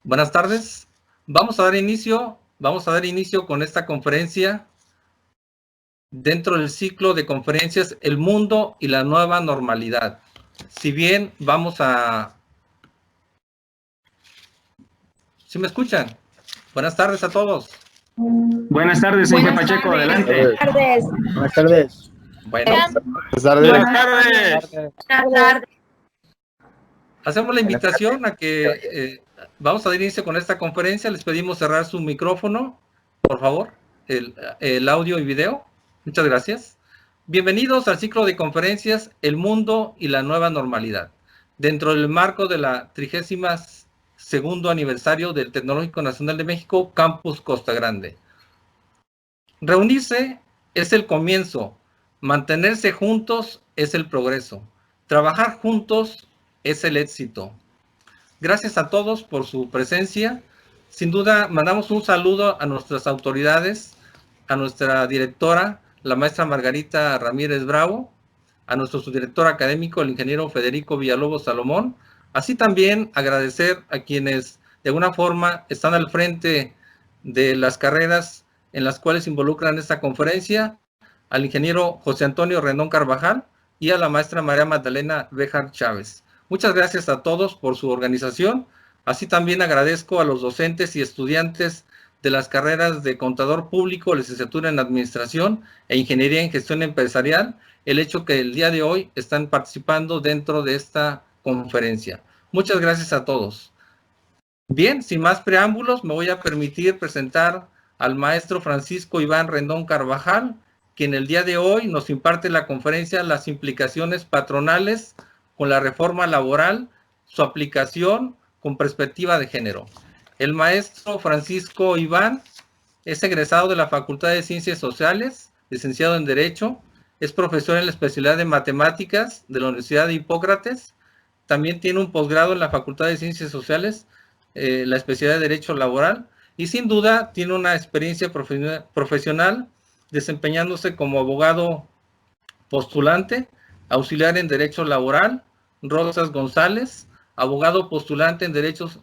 Buenas tardes. Vamos a dar inicio con esta conferencia dentro del ciclo de conferencias El Mundo y la Nueva Normalidad. Si bien vamos a... ¿Sí me escuchan? Buenas tardes a todos. Buenas tardes, señor Pacheco, adelante. Buenas tardes. Buenas tardes. Bueno, Buenas tardes. Buenas tardes. Buenas tardes. hacemos la invitación a que vamos a dar inicio con esta conferencia. Les pedimos cerrar su micrófono, por favor, el audio y video. Muchas gracias. Bienvenidos al ciclo de conferencias El Mundo y la Nueva Normalidad, dentro del marco de la 32º aniversario del Tecnológico Nacional de México, Campus Costa Grande. Reunirse es el comienzo, mantenerse juntos es el progreso, trabajar juntos es el éxito. Gracias a todos por su presencia. Sin duda, mandamos un saludo a nuestras autoridades, a nuestra directora, la maestra Margarita Ramírez Bravo, a nuestro subdirector académico, el ingeniero Federico Villalobos Salomón. Así también agradecer a quienes de alguna forma están al frente de las carreras en las cuales involucran esta conferencia, al ingeniero José Antonio Rendón Carvajal y a la maestra María Magdalena Béjar Chávez. Muchas gracias a todos por su organización. Así también agradezco a los docentes y estudiantes de las carreras de Contador Público, Licenciatura en Administración e Ingeniería en Gestión Empresarial, el hecho que el día de hoy están participando dentro de esta conferencia. Muchas gracias a todos. Bien, sin más preámbulos, me voy a permitir presentar al maestro Francisco Iván Rendón Carvajal, quien el día de hoy nos imparte la conferencia Las implicaciones patronales con la reforma laboral, su aplicación con perspectiva de género. El maestro Francisco Iván es egresado de la Facultad de Ciencias Sociales, licenciado en Derecho, es profesor en la especialidad de Matemáticas de la Universidad de Hipócrates, también tiene un posgrado en la Facultad de Ciencias Sociales, la especialidad de Derecho Laboral, y sin duda tiene una experiencia profesional desempeñándose como abogado postulante, auxiliar en Derecho Laboral, Rosas González, abogado postulante en Derechos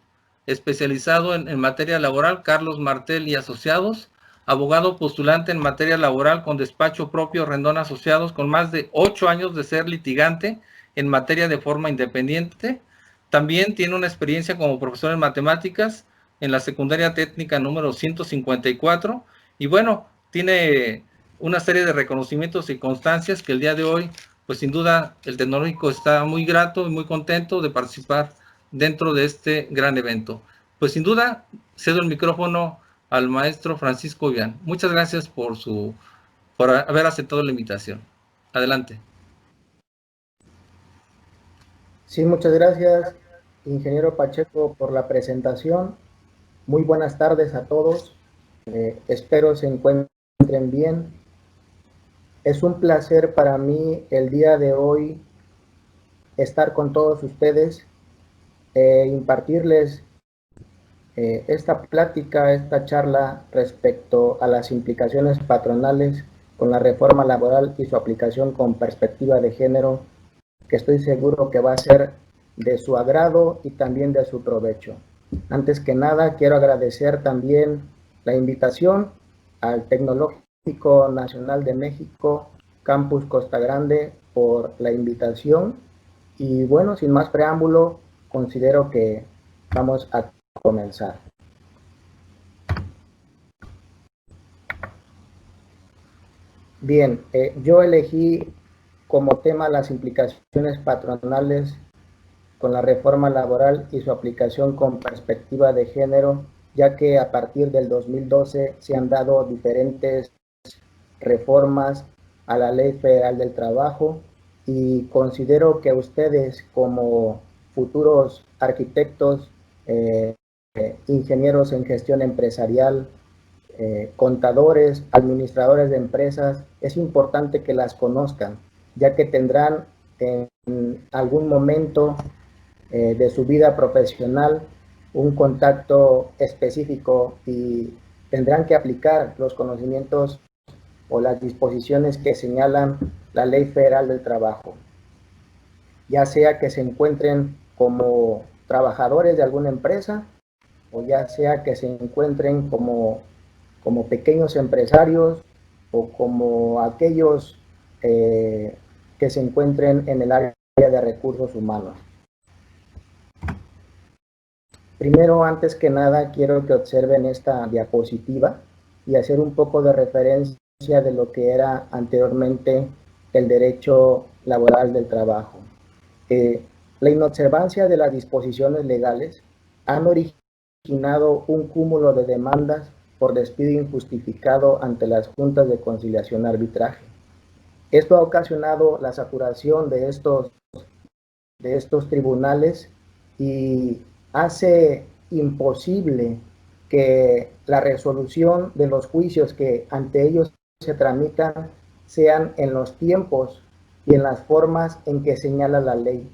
especializado en materia laboral, Carlos Martel y Asociados, abogado postulante en materia laboral con despacho propio, Rendón Asociados, con más de 8 años de ser litigante en materia de forma independiente. También tiene una experiencia como profesor en matemáticas en la secundaria técnica número 154, y bueno, tiene una serie de reconocimientos y constancias que el día de hoy, pues sin duda, el Tecnológico está muy grato y muy contento de participar dentro de este gran evento. Pues sin duda, cedo el micrófono al maestro Francisco Iván. Muchas gracias por haber aceptado la invitación. Adelante. Sí, muchas gracias, ingeniero Pacheco, por la presentación. Muy buenas tardes a todos. Espero se encuentren bien. Es un placer para mí el día de hoy estar con todos ustedes, impartirles esta plática, esta charla respecto a las implicaciones patronales con la reforma laboral y su aplicación con perspectiva de género, que estoy seguro que va a ser de su agrado y también de su provecho. Antes que nada, quiero agradecer también la invitación al Tecnológico Nacional de México, Campus Costa Grande, por la invitación. Y bueno, sin más preámbulo, considero que vamos a comenzar. Bien, yo elegí como tema las implicaciones patronales con la reforma laboral y su aplicación con perspectiva de género, ya que a partir del 2012 se han dado diferentes reformas a la Ley Federal del Trabajo, y considero que ustedes, como futuros arquitectos, ingenieros en gestión empresarial, contadores, administradores de empresas, es importante que las conozcan, ya que tendrán en algún momento de su vida profesional un contacto específico y tendrán que aplicar los conocimientos o las disposiciones que señalan la Ley Federal del Trabajo, ya sea que se encuentren como trabajadores de alguna empresa o ya sea que se encuentren como pequeños empresarios o como aquellos que se encuentren en el área de recursos humanos. Primero, antes que nada, quiero que observen esta diapositiva y hacer un poco de referencia de lo que era anteriormente el derecho laboral del trabajo. La inobservancia de las disposiciones legales han originado un cúmulo de demandas por despido injustificado ante las juntas de conciliación arbitraje. Esto ha ocasionado la saturación de estos tribunales y hace imposible que la resolución de los juicios que ante ellos se tramitan sean en los tiempos y en las formas en que señala la ley.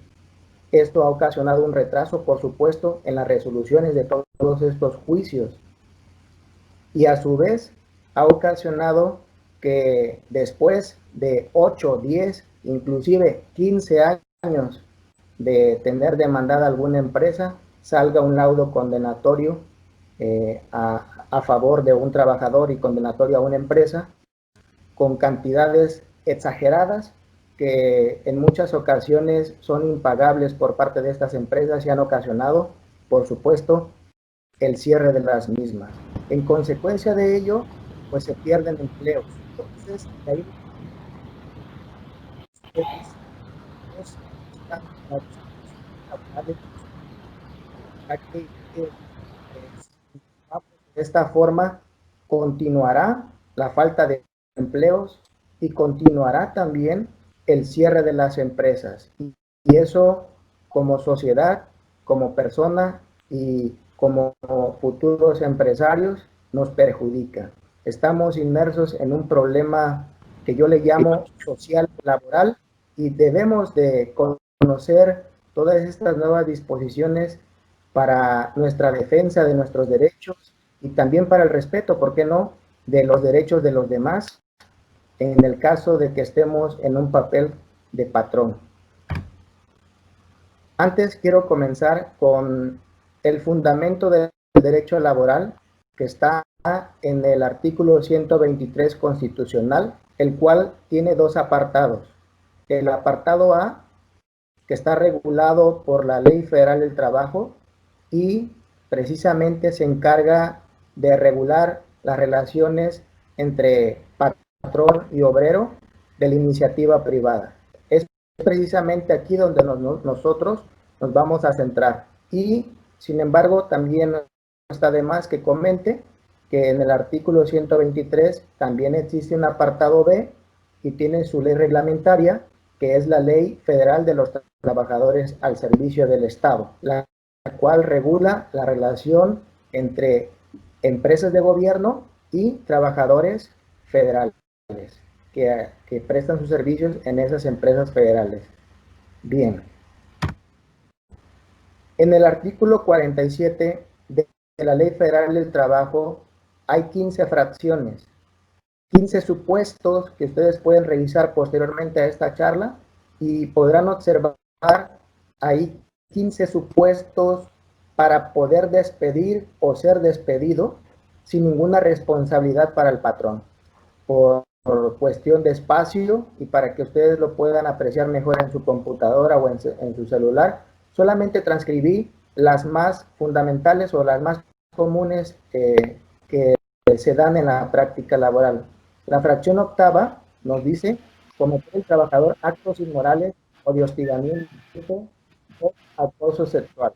Esto ha ocasionado un retraso, por supuesto, en las resoluciones de todos estos juicios y a su vez ha ocasionado que después de 8, 10, inclusive 15 años de tener demandada alguna empresa, salga un laudo condenatorio a favor de un trabajador y condenatorio a una empresa con cantidades exageradas que en muchas ocasiones son impagables por parte de estas empresas y han ocasionado, por supuesto, el cierre de las mismas. En consecuencia de ello, pues se pierden empleos. Entonces, de ahí de esta forma continuará la falta de empleos y continuará también el cierre de las empresas. Y eso, como sociedad, como persona y como futuros empresarios, nos perjudica. Estamos inmersos en un problema que yo le llamo social laboral y debemos de conocer todas estas nuevas disposiciones para nuestra defensa de nuestros derechos y también para el respeto, ¿por qué no?, de los derechos de los demás en el caso de que estemos en un papel de patrón. Antes quiero comenzar con el fundamento del derecho laboral que está en el artículo 123 constitucional, el cual tiene dos apartados. El apartado A, que está regulado por la Ley Federal del Trabajo y precisamente se encarga de regular las relaciones entre patrón y obrero de la iniciativa privada. Es precisamente aquí donde nosotros nos vamos a centrar. Y, sin embargo, también no está de más que comente que en el artículo 123 también existe un apartado B y tiene su ley reglamentaria, que es la Ley Federal de los Trabajadores al Servicio del Estado, la cual regula la relación entre empresas de gobierno y trabajadores federales que prestan sus servicios en esas empresas federales. Bien. En el artículo 47 de la Ley Federal del Trabajo hay 15 fracciones, 15 supuestos que ustedes pueden revisar posteriormente a esta charla y podrán observar ahí 15 supuestos para poder despedir o ser despedido sin ninguna responsabilidad para el patrón, por cuestión de espacio y para que ustedes lo puedan apreciar mejor en su computadora o en su celular. Solamente transcribí las más fundamentales o las más comunes que se dan en la práctica laboral. La fracción octava nos dice cometer el trabajador actos inmorales o de hostigamiento o acoso sexual.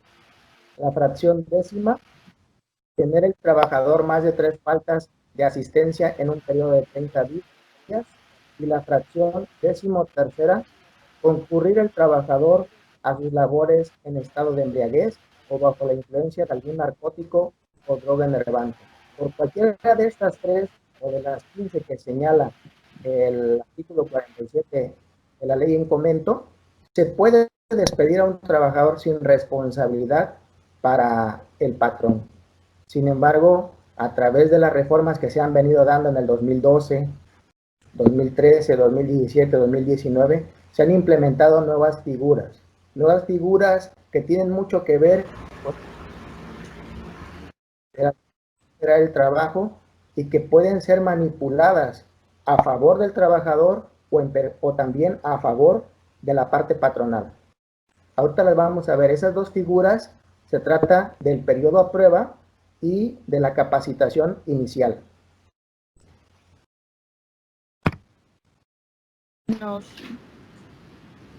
La fracción décima, tener el trabajador más de 3 faltas de asistencia en un periodo de 30 días. Y la fracción décimo tercera, concurrir el trabajador a sus labores en estado de embriaguez o bajo la influencia de algún narcótico o droga enervante. Por cualquiera de estas 3 o de las 15 que señala el artículo 47 de la ley en comento, se puede despedir a un trabajador sin responsabilidad para el patrón. Sin embargo, a través de las reformas que se han venido dando en el 2012, 2013, 2017, 2019, se han implementado nuevas figuras que tienen mucho que ver con el trabajo y que pueden ser manipuladas a favor del trabajador o también a favor de la parte patronal. Ahorita las vamos a ver. Esas dos figuras se trata del periodo a prueba y de la capacitación inicial.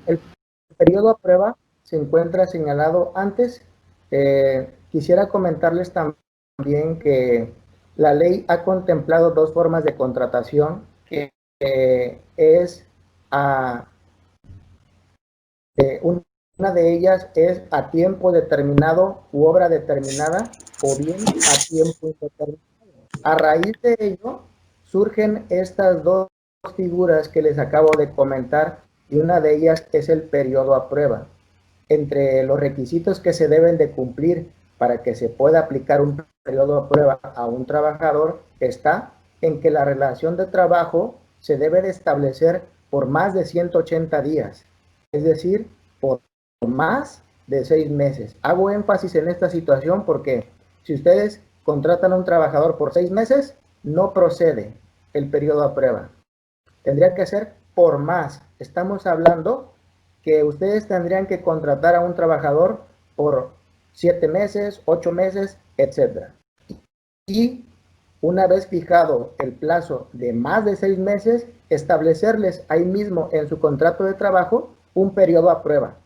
El periodo a prueba se encuentra señalado antes. Quisiera comentarles también que la ley ha contemplado dos formas de contratación, que es una de ellas es a tiempo determinado u obra determinada, o bien a tiempo indeterminado. A raíz de ello surgen estas dos figuras que les acabo de comentar, y una de ellas es el periodo a prueba. Entre los requisitos que se deben de cumplir para que se pueda aplicar un periodo a prueba a un trabajador está en que la relación de trabajo se debe de establecer por más de 180 días, es decir, por más de 6 meses. Hago énfasis en esta situación porque si ustedes contratan a un trabajador por 6 meses, no procede el periodo a prueba. Tendría que ser por más. Estamos hablando que ustedes tendrían que contratar a un trabajador por 7 meses, 8 meses, etc. Y una vez fijado el plazo de más de 6 meses, establecerles ahí mismo en su contrato de trabajo un periodo a prueba,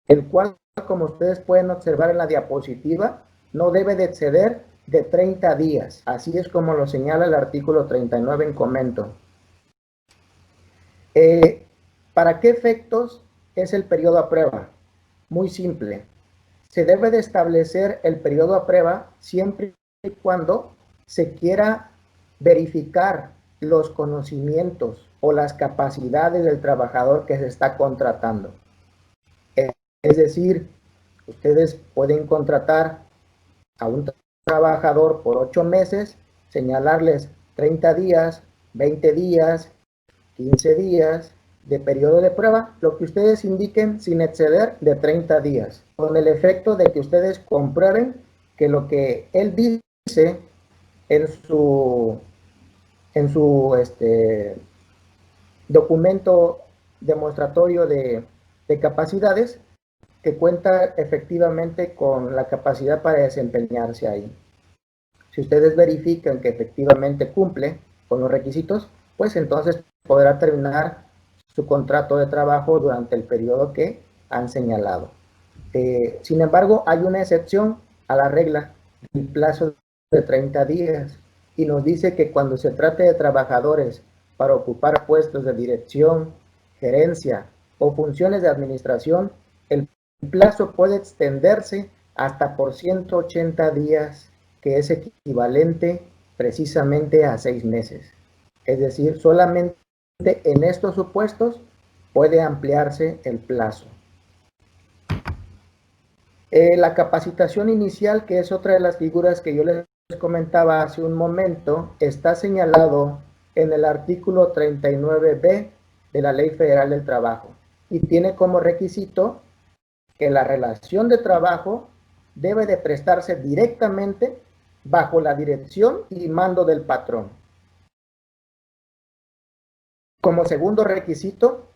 el cual, como ustedes pueden observar en la diapositiva, no debe de exceder de 30 días. Así es como lo señala el artículo 39 en comento. ¿Para qué efectos es el periodo a prueba? Muy simple. Se debe de establecer el periodo a prueba siempre y cuando se quiera verificar los conocimientos o las capacidades del trabajador que se está contratando. Es decir, ustedes pueden contratar a un trabajador por 8 meses, señalarles 30 días, 20 días, 15 días de periodo de prueba, lo que ustedes indiquen sin exceder de 30 días, con el efecto de que ustedes comprueben que lo que él dice en su documento demostratorio de capacidades, que cuenta efectivamente con la capacidad para desempeñarse ahí. Si ustedes verifican que efectivamente cumple con los requisitos, pues entonces podrá terminar su contrato de trabajo durante el periodo que han señalado. Sin embargo, hay una excepción a la regla, el plazo de 30 días, y nos dice que cuando se trate de trabajadores para ocupar puestos de dirección, gerencia o funciones de administración, el plazo puede extenderse hasta por 180 días, que es equivalente precisamente a 6 meses. Es decir, solamente en estos supuestos puede ampliarse el plazo. La capacitación inicial, que es otra de las figuras que yo les comentaba hace un momento, está señalado en el artículo 39b de la Ley Federal del Trabajo y tiene como requisito que la relación de trabajo debe de prestarse directamente bajo la dirección y mando del patrón. Como segundo requisito,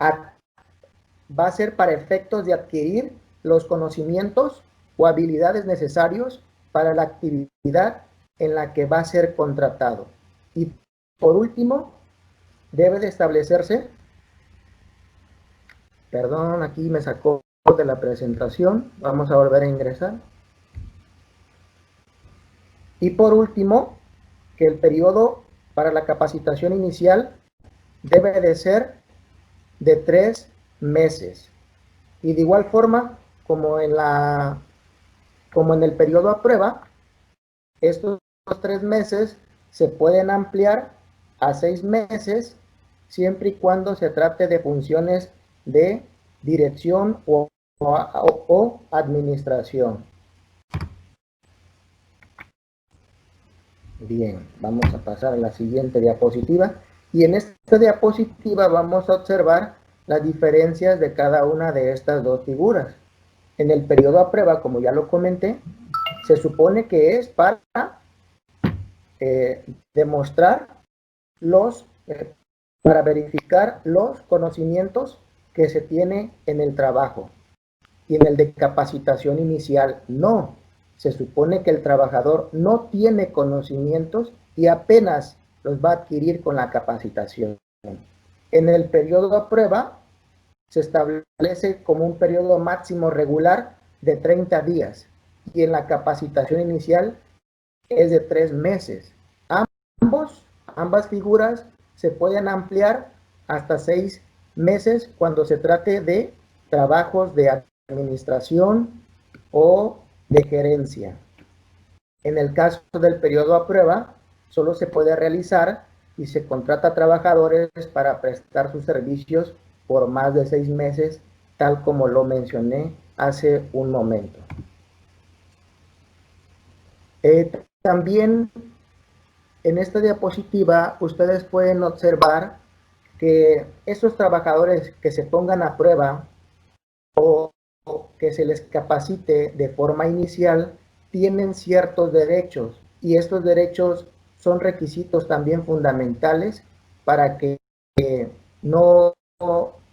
va a ser para efectos de adquirir los conocimientos o habilidades necesarios para la actividad en la que va a ser contratado. Y por último, debe de establecerse, perdón, aquí me sacó de la presentación, vamos a volver a ingresar. Y por último, que el periodo para la capacitación inicial debe de ser de 3 meses. Y de igual forma, como en el periodo a prueba, estos 3 meses se pueden ampliar a 6 meses, siempre y cuando se trate de funciones de dirección o administración. Bien, vamos a pasar a la siguiente diapositiva. Y en esta diapositiva vamos a observar las diferencias de cada una de estas dos figuras. En el periodo a prueba, como ya lo comenté, Se supone que es para demostrar para verificar los conocimientos que se tiene en el trabajo. Y en el de capacitación inicial, no. Se supone que el trabajador no tiene conocimientos y apenas los va a adquirir con la capacitación. En el periodo a prueba, se establece como un periodo máximo regular de 30 días y en la capacitación inicial es de 3 meses. Ambas figuras se pueden ampliar hasta 6 meses cuando se trate de trabajos de administración o de gerencia. En el caso del periodo a prueba, solo se puede realizar y se contrata a trabajadores para prestar sus servicios por más de 6 meses, tal como lo mencioné hace un momento. También en esta diapositiva ustedes pueden observar que esos trabajadores que se pongan a prueba o que se les capacite de forma inicial tienen ciertos derechos y estos derechos son requisitos también fundamentales para que no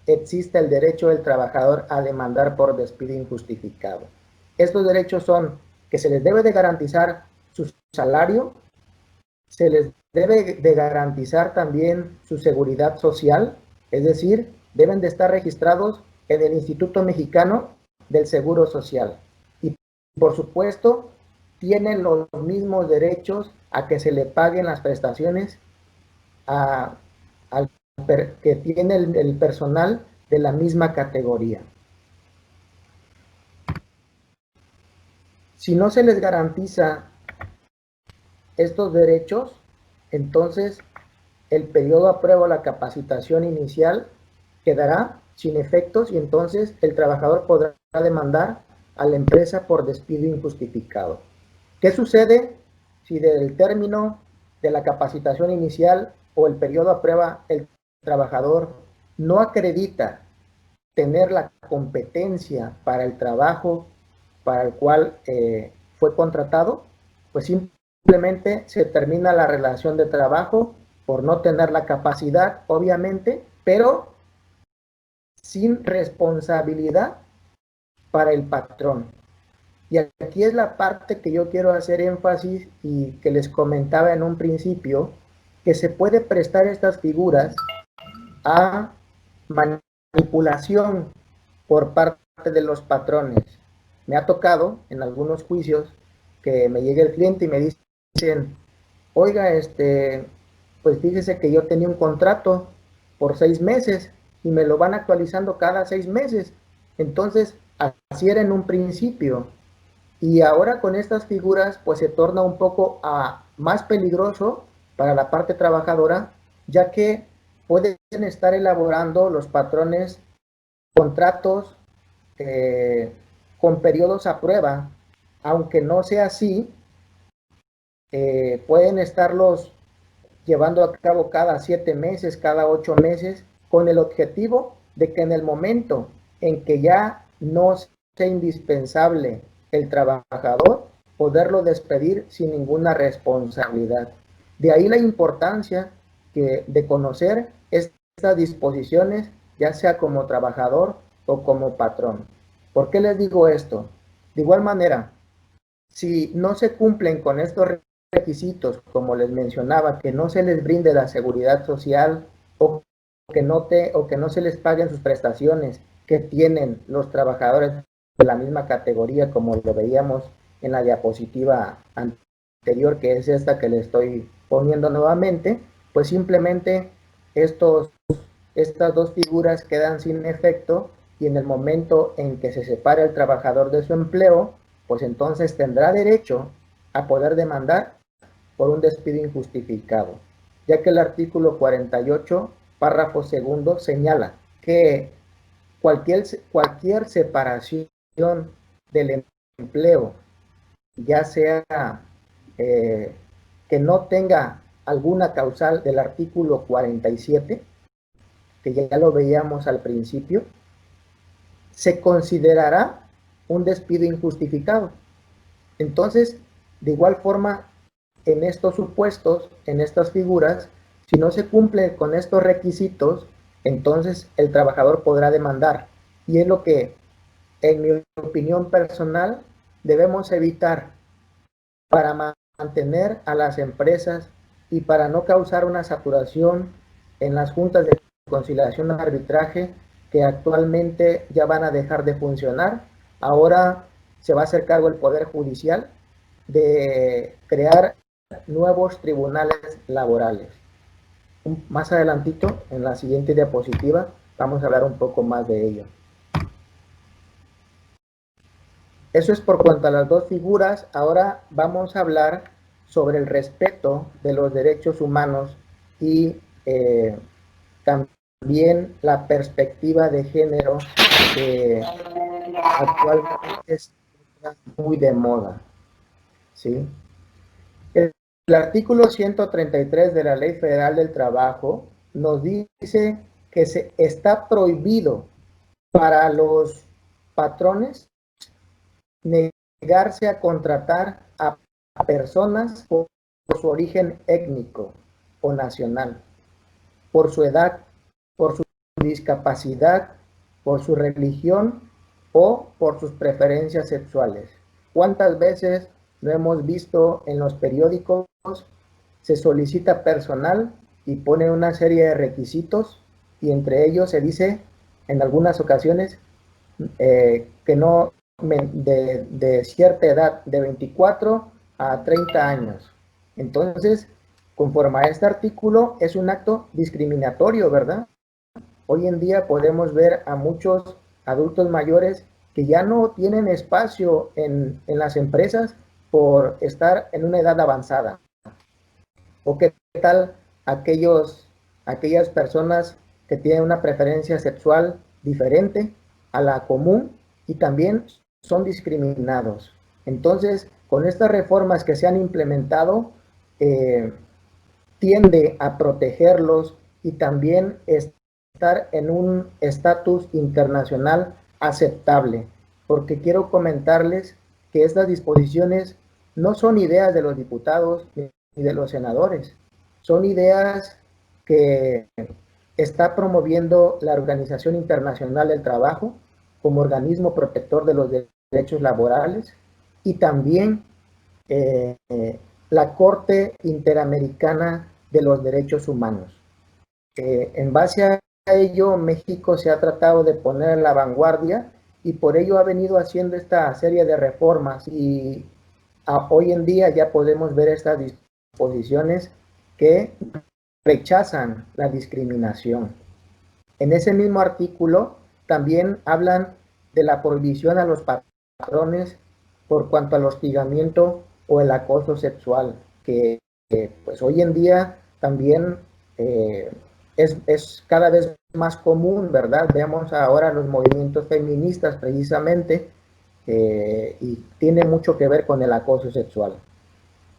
exista el derecho del trabajador a demandar por despido injustificado. Estos derechos son que se les debe de garantizar su salario, se les debe de garantizar también su seguridad social, es decir, deben de estar registrados en el Instituto Mexicano del Seguro Social. Y por supuesto, tienen los mismos derechos a que se le paguen las prestaciones que tiene el personal de la misma categoría. Si no se les garantiza estos derechos, entonces el periodo a prueba o la capacitación inicial quedará sin efectos y entonces el trabajador podrá demandar a la empresa por despido injustificado. ¿Qué sucede si del término de la capacitación inicial o el periodo a prueba el trabajador no acredita tener la competencia para el trabajo para el cual fue contratado? Pues simplemente se termina la relación de trabajo por no tener la capacidad, obviamente, pero sin responsabilidad para el patrón. Y aquí es la parte que yo quiero hacer énfasis y que les comentaba en un principio, que se puede prestar estas figuras a manipulación por parte de los patrones. Me ha tocado en algunos juicios que me llegue el cliente y me dicen, oiga, pues fíjese que yo tenía un contrato por 6 meses y me lo van actualizando cada 6 meses. Entonces, así era en un principio. Y ahora con estas figuras, pues se torna un poco más peligroso para la parte trabajadora, ya que pueden estar elaborando los patrones contratos con periodos a prueba, aunque no sea así, pueden estarlos llevando a cabo cada 7 meses, cada 8 meses, con el objetivo de que en el momento en que ya no sea indispensable el trabajador, poderlo despedir sin ninguna responsabilidad. De ahí la importancia de conocer estas disposiciones, ya sea como trabajador o como patrón. ¿Por qué les digo esto? De igual manera, si no se cumplen con estos requisitos, como les mencionaba, que no se les brinde la seguridad social o que no se les paguen sus prestaciones que tienen los trabajadores de la misma categoría, como lo veíamos en la diapositiva anterior, que es esta que le estoy poniendo nuevamente, pues simplemente estas dos figuras quedan sin efecto y en el momento en que se separa el trabajador de su empleo, pues entonces tendrá derecho a poder demandar por un despido injustificado, ya que el artículo 48, párrafo segundo, señala que cualquier separación del empleo, ya sea que no tenga alguna causal del artículo 47, que ya lo veíamos al principio, se considerará un despido injustificado. Entonces, de igual forma, en estos supuestos, en estas figuras, si no se cumple con estos requisitos, entonces el trabajador podrá demandar. Y es lo que, en mi opinión personal, debemos evitar para mantener a las empresas y para no causar una saturación en las juntas de conciliación y arbitraje que actualmente ya van a dejar de funcionar. Ahora se va a hacer cargo el Poder Judicial de crear nuevos tribunales laborales. Más adelantito, en la siguiente diapositiva, vamos a hablar un poco más de ello. Eso es por cuanto a las dos figuras. Ahora vamos a hablar sobre el respeto de los derechos humanos y también la perspectiva de género que actualmente es muy de moda, ¿sí? El artículo 133 de la Ley Federal del Trabajo nos dice que está prohibido para los patrones negarse a contratar a personas por su origen étnico o nacional, por su edad, por su discapacidad, por su religión o por sus preferencias sexuales. ¿Cuántas veces lo hemos visto en los periódicos? Se solicita personal y pone una serie de requisitos y entre ellos se dice en algunas ocasiones que no de cierta edad, de 24 a 30 años. Entonces, conforme a este artículo, es un acto discriminatorio, ¿verdad? Hoy en día podemos ver a muchos adultos mayores que ya no tienen espacio en las empresas por estar en una edad avanzada. ¿O qué tal aquellas personas que tienen una preferencia sexual diferente a la común y también son discriminados? Entonces, con estas reformas que se han implementado, tiende a protegerlos y también estar en un estatus internacional aceptable, porque quiero comentarles que estas disposiciones no son ideas de los diputados ni de los senadores, son ideas que está promoviendo la Organización Internacional del Trabajo como organismo protector de los derechos laborales y también la Corte Interamericana de los Derechos Humanos. En base a ello, México se ha tratado de poner en la vanguardia y por ello ha venido haciendo esta serie de reformas y hoy en día ya podemos ver estas disposiciones que rechazan la discriminación. En ese mismo artículo también hablan de la prohibición a los patrones por cuanto al hostigamiento o el acoso sexual, que pues hoy en día también es cada vez más común, ¿verdad? Vemos ahora los movimientos feministas precisamente y tiene mucho que ver con el acoso sexual.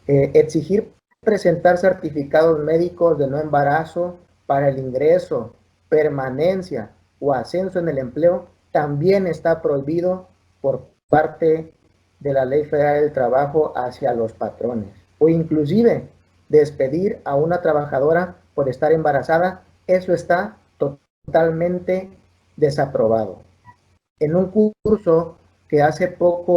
Exigir presentar certificados médicos de no embarazo para el ingreso, permanencia o ascenso en el empleo también está prohibido por parte de la Ley Federal del Trabajo hacia los patrones. O inclusive despedir a una trabajadora por estar embarazada, eso está totalmente desaprobado. En un curso que hace poco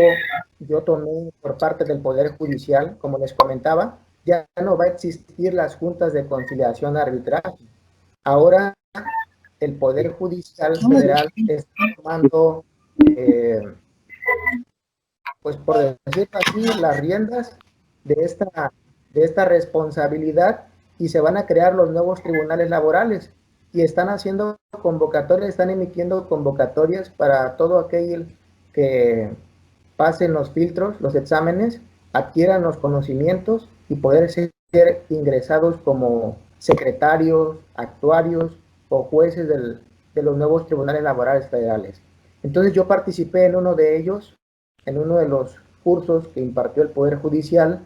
yo tomé por parte del Poder Judicial, como les comentaba, ya no va a existir las juntas de conciliación arbitraje. Ahora el Poder Judicial Federal está tomando, pues por decirlo así, las riendas de esta responsabilidad y se van a crear los nuevos tribunales laborales y están haciendo convocatorias, están emitiendo convocatorias para todo aquel que pasen los filtros, los exámenes, adquieran los conocimientos y poder ser ingresados como secretarios, actuarios o jueces de los nuevos tribunales laborales federales. Entonces yo participé en uno de ellos, en uno de los cursos que impartió el Poder Judicial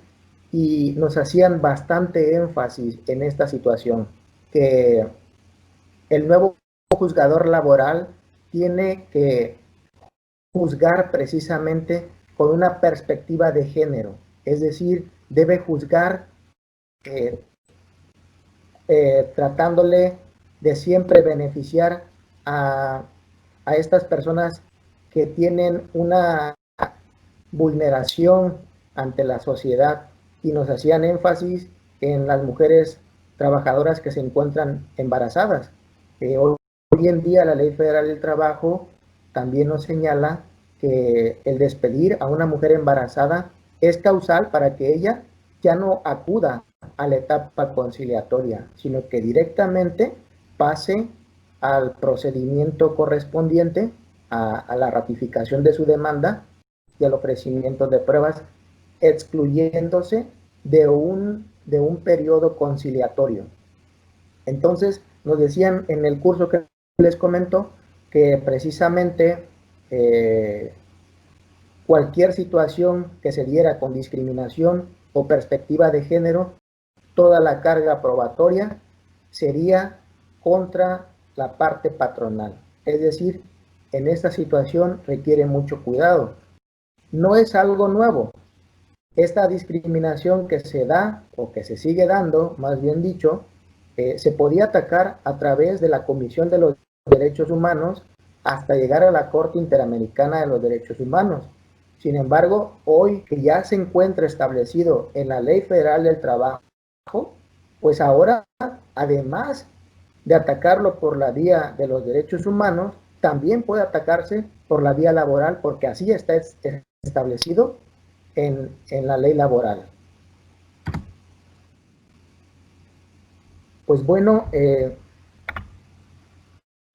y nos hacían bastante énfasis en esta situación, que el nuevo juzgador laboral tiene que juzgar precisamente con una perspectiva de género, es decir, debe juzgar tratándole de siempre beneficiar a estas personas que tienen una vulneración ante la sociedad, y nos hacían énfasis en las mujeres trabajadoras que se encuentran embarazadas. Hoy en día la Ley Federal del Trabajo también nos señala que el despedir a una mujer embarazada es causal para que ella ya no acuda a la etapa conciliatoria, sino que directamente pase al procedimiento correspondiente a la ratificación de su demanda y al ofrecimiento de pruebas, excluyéndose de un periodo conciliatorio. Entonces, nos decían en el curso que les comento que precisamente cualquier situación que se diera con discriminación o perspectiva de género, toda la carga probatoria sería contra la parte patronal. Es decir, en esta situación requiere mucho cuidado. No es algo nuevo. Esta discriminación que se da o que se sigue dando, más bien dicho, se podía atacar a través de la Comisión de los Derechos Humanos hasta llegar a la Corte Interamericana de los Derechos Humanos. Sin embargo, hoy que ya se encuentra establecido en la Ley Federal del Trabajo, pues ahora, además de atacarlo por la vía de los derechos humanos, también puede atacarse por la vía laboral, porque así está establecido en la ley laboral. Pues bueno,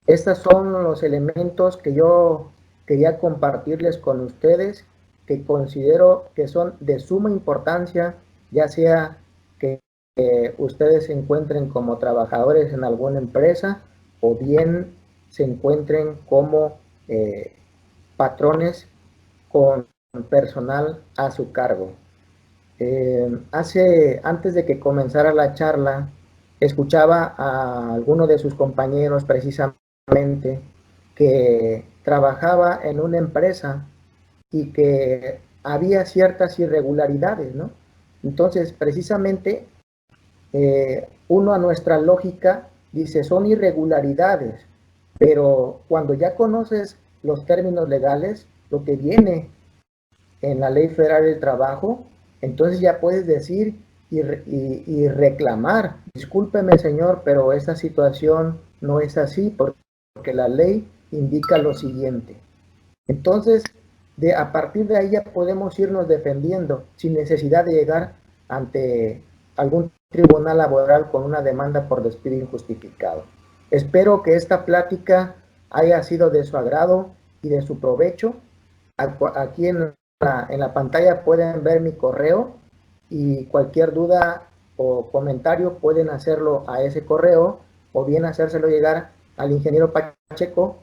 estos son los elementos que yo quería compartirles con ustedes, que considero que son de suma importancia, ya sea que ustedes se encuentren como trabajadores en alguna empresa o bien se encuentren como patrones con personal a su cargo. Antes de que comenzara la charla, escuchaba a alguno de sus compañeros precisamente que trabajaba en una empresa y que había ciertas irregularidades, ¿no? Entonces, precisamente, uno a nuestra lógica dice, son irregularidades, pero cuando ya conoces los términos legales, lo que viene en la Ley Federal del Trabajo, entonces ya puedes decir y reclamar, discúlpeme señor, pero esta situación no es así porque la ley indica lo siguiente. Entonces, a partir de ahí ya podemos irnos defendiendo sin necesidad de llegar ante algún tribunal laboral con una demanda por despido injustificado. Espero que esta plática haya sido de su agrado y de su provecho. Aquí en la pantalla pueden ver mi correo y cualquier duda o comentario pueden hacerlo a ese correo o bien hacérselo llegar al ingeniero Pacheco,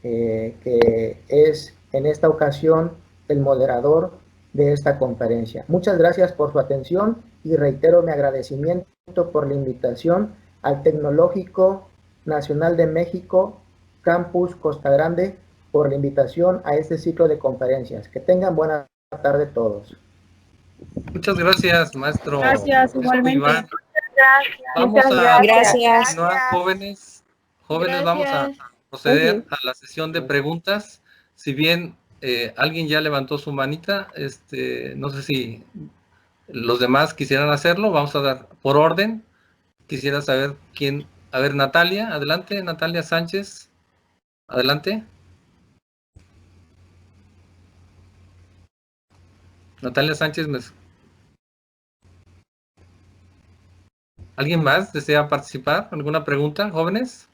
que es en esta ocasión el moderador de esta conferencia. Muchas gracias por su atención y reitero mi agradecimiento por la invitación al Tecnológico Nacional de México, Campus Costa Grande, por la invitación a este ciclo de conferencias. Que tengan buena tarde todos. Muchas gracias, maestro. Gracias, igualmente. Iván. Gracias. Vamos a continuar, jóvenes. Jóvenes, vamos a proceder a la sesión de preguntas. Si bien alguien ya levantó su manita, no sé si los demás quisieran hacerlo, vamos a dar por orden. Quisiera saber quién. A ver, Natalia, adelante, Natalia Sánchez, adelante. Natalia Sánchez, ¿alguien más desea participar? ¿Alguna pregunta, jóvenes?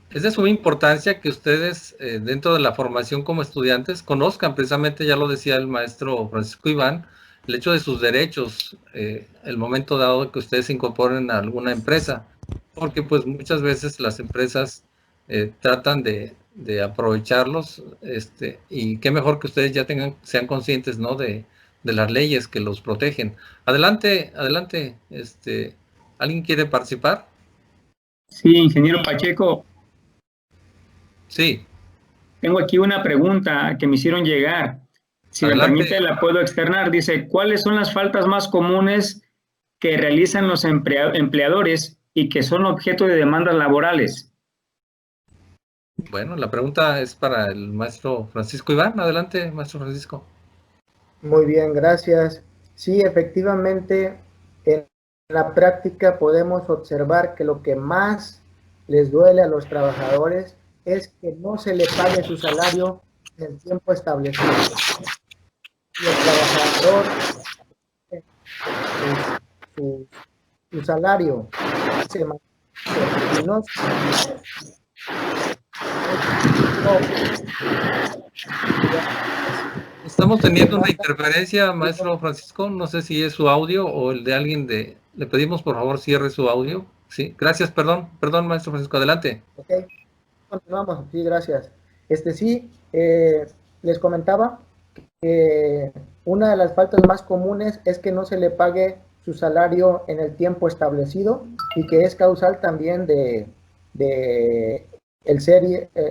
Es de suma importancia que ustedes, dentro de la formación como estudiantes, conozcan precisamente, ya lo decía el maestro Francisco Iván, el hecho de sus derechos, el momento dado que ustedes se incorporen a alguna empresa, porque pues muchas veces las empresas tratan de aprovecharlos, y qué mejor que ustedes ya sean conscientes, ¿no?, de las leyes que los protegen. Adelante, adelante, ¿alguien quiere participar? Sí, ingeniero Pacheco, Sí. Tengo aquí una pregunta que me hicieron llegar. Si me Adelante. permite, la puedo externar. Dice, ¿cuáles son las faltas más comunes que realizan los empleadores y que son objeto de demandas laborales? Bueno, la pregunta es para el maestro Francisco Iván. Adelante, maestro Francisco. Muy bien, gracias. Sí, efectivamente, en la práctica podemos observar que lo que más les duele a los trabajadores es que no se le pague su salario en el tiempo establecido. Y el trabajador, su, su salario se mantiene y no, Estamos teniendo una interferencia, maestro Francisco. No sé si es su audio o el de alguien de... Le pedimos, por favor, cierre su audio. Sí, gracias, perdón, maestro Francisco, adelante. ok, continuamos, sí, gracias. Sí, les comentaba que una de las faltas más comunes es que no se le pague su salario en el tiempo establecido y que es causal también de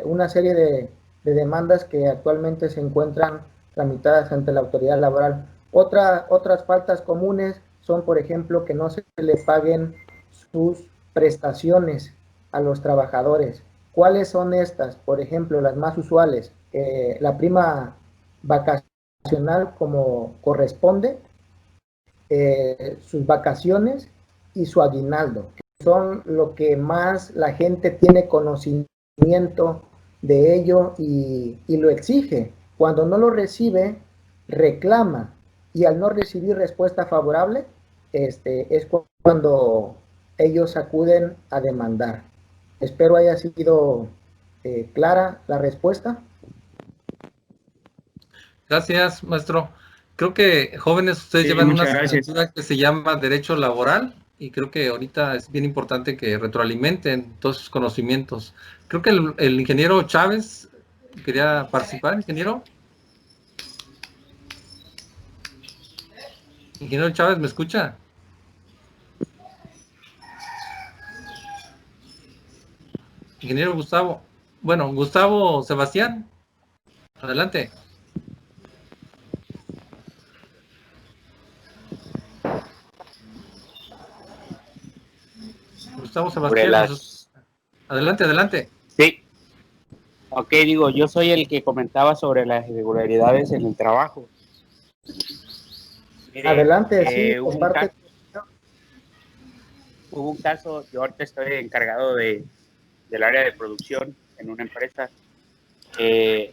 una serie de demandas que actualmente se encuentran tramitadas ante la autoridad laboral. Otras faltas comunes son, por ejemplo, que no se le paguen sus prestaciones a los trabajadores. ¿Cuáles son estas? Por ejemplo, las más usuales, la prima vacacional como corresponde, sus vacaciones y su aguinaldo, que son lo que más la gente tiene conocimiento de ello y lo exige. Cuando no lo recibe, reclama, y al no recibir respuesta favorable, es cuando ellos acuden a demandar. Espero haya sido clara la respuesta. Gracias, maestro. Creo que jóvenes, ustedes Sí, llevan una muchas gracias. asignatura que se llama Derecho Laboral y creo que ahorita es bien importante que retroalimenten todos sus conocimientos. Creo que el ingeniero Chávez quería participar, ingeniero. Ingeniero Chávez, ¿me escucha? Ingeniero Gustavo. Bueno, Gustavo Sebastián, adelante. Gustavo Sobre Sebastián, las... adelante, adelante. Sí, ok, digo, yo soy el que comentaba sobre las irregularidades en el trabajo. Mire, Adelante, sí, comparte. Hubo un caso, yo ahorita estoy encargado del área de producción en una empresa.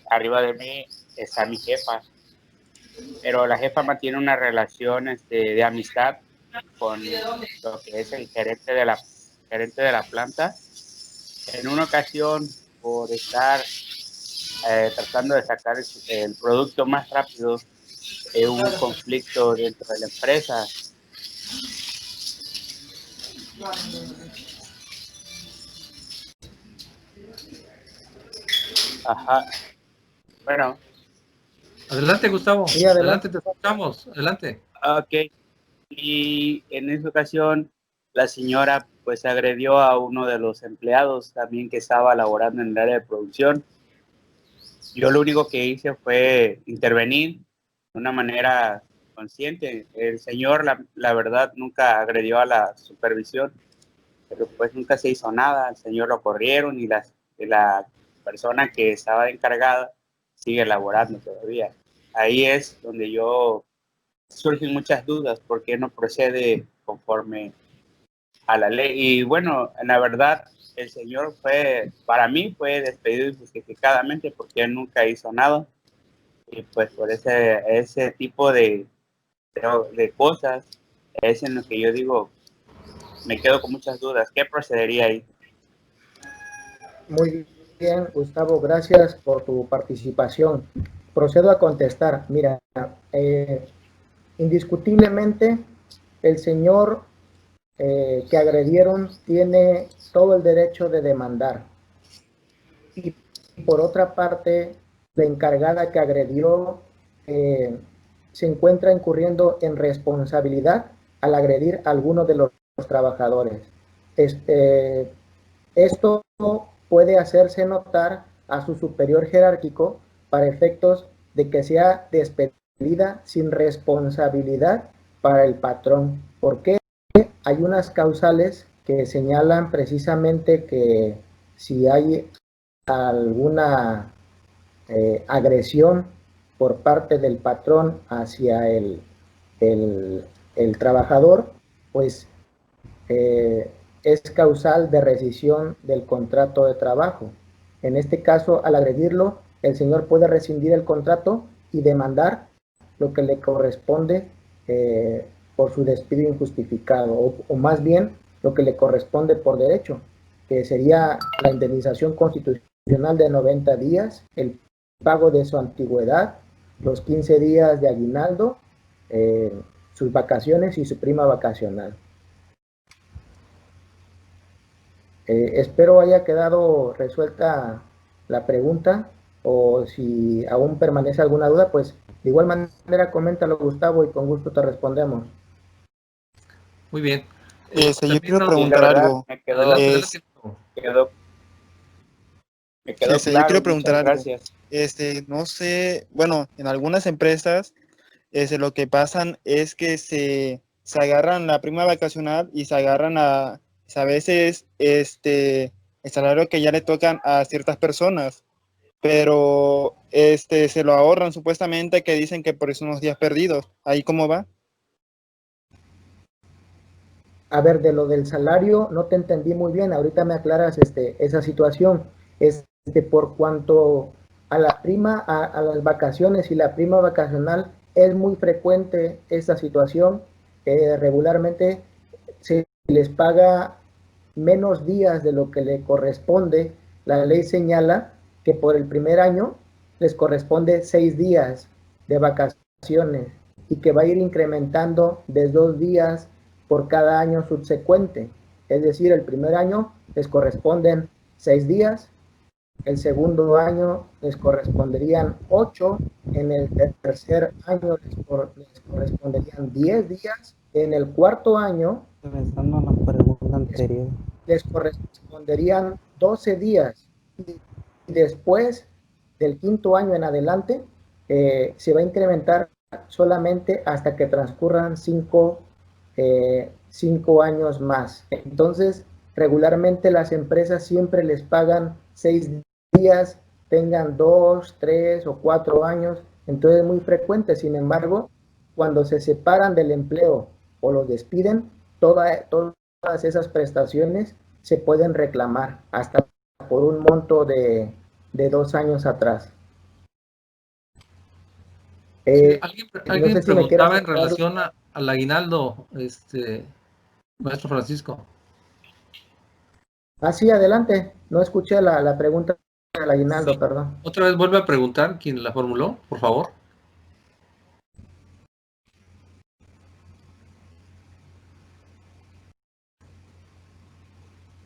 Arriba de mí está mi jefa, pero la jefa mantiene una relación de amistad con lo que es el gerente de la planta. En una ocasión, por estar tratando de sacar el producto más rápido, hubo un conflicto dentro de la empresa. Ajá. Bueno. Adelante, Gustavo. Sí, adelante. Adelante, te escuchamos. Adelante. Ok. Y en esa ocasión, la señora pues agredió a uno de los empleados también que estaba laborando en el área de producción. Yo lo único que hice fue intervenir de una manera consciente. El señor, la verdad, nunca agredió a la supervisión, pero pues nunca se hizo nada. El señor lo corrieron y la persona que estaba encargada sigue laborando todavía. Ahí es donde surgen muchas dudas, ¿por qué no procede conforme a la ley? Y bueno, la verdad, el señor para mí fue despedido injustificadamente porque él nunca hizo nada. Y pues por ese tipo de cosas es en lo que yo digo, me quedo con muchas dudas. ¿Qué procedería ahí? Muy bien, Gustavo, gracias por tu participación. Procedo a contestar. Mira, indiscutiblemente el señor que agredieron tiene todo el derecho de demandar. Y por otra parte, la encargada que agredió se encuentra incurriendo en responsabilidad al agredir a alguno de los trabajadores. Esto puede hacerse notar a su superior jerárquico para efectos de que sea despedida sin responsabilidad para el patrón. ¿Por qué? Hay unas causales que señalan precisamente que si hay alguna agresión por parte del patrón hacia el trabajador, pues es causal de rescisión del contrato de trabajo. En este caso, al agredirlo, el señor puede rescindir el contrato y demandar lo que le corresponde por su despido injustificado, o más bien lo que le corresponde por derecho, que sería la indemnización constitucional de 90 días, el pago de su antigüedad, los 15 días de aguinaldo, sus vacaciones y su prima vacacional. Espero haya quedado resuelta la pregunta, o si aún permanece alguna duda, pues de igual manera coméntalo, Gustavo, y con gusto te respondemos. Muy bien. Yo quiero preguntar algo. Me quedó Yo quiero preguntar algo. Gracias. No sé, bueno, en algunas empresas lo que pasan es que se agarran la prima vacacional y se agarran a veces el salario que ya le tocan a ciertas personas, pero se lo ahorran supuestamente, que dicen que por esos unos días perdidos. ¿Ahí cómo va? A ver, de lo del salario no te entendí muy bien, ahorita me aclaras esa situación. Es que por cuanto a la prima, a las vacaciones y la prima vacacional, es muy frecuente esta situación. Regularmente se les paga menos días de lo que le corresponde. La ley señala que por el primer año les corresponde 6 días de vacaciones y que va a ir incrementando de 2 días por cada año subsecuente. Es decir, el primer año les corresponden 6 días, el segundo año les corresponderían 8, en el tercer año les corresponderían 10 días, en el cuarto año les corresponderían 12 días, y después del quinto año en adelante se va a incrementar solamente hasta que transcurran 5 años más. Entonces, regularmente las empresas siempre les pagan 6 días, tengan 2, 3 o 4 años, entonces es muy frecuente. Sin embargo, cuando se separan del empleo o los despiden, todas esas prestaciones se pueden reclamar hasta por un monto de 2 años atrás. Sí, alguien no sé preguntaba si en relación al aguinaldo, maestro Francisco. Sí, adelante. No escuché la pregunta del aguinaldo, Sí. perdón. Otra vez vuelve a preguntar quién la formuló, por favor.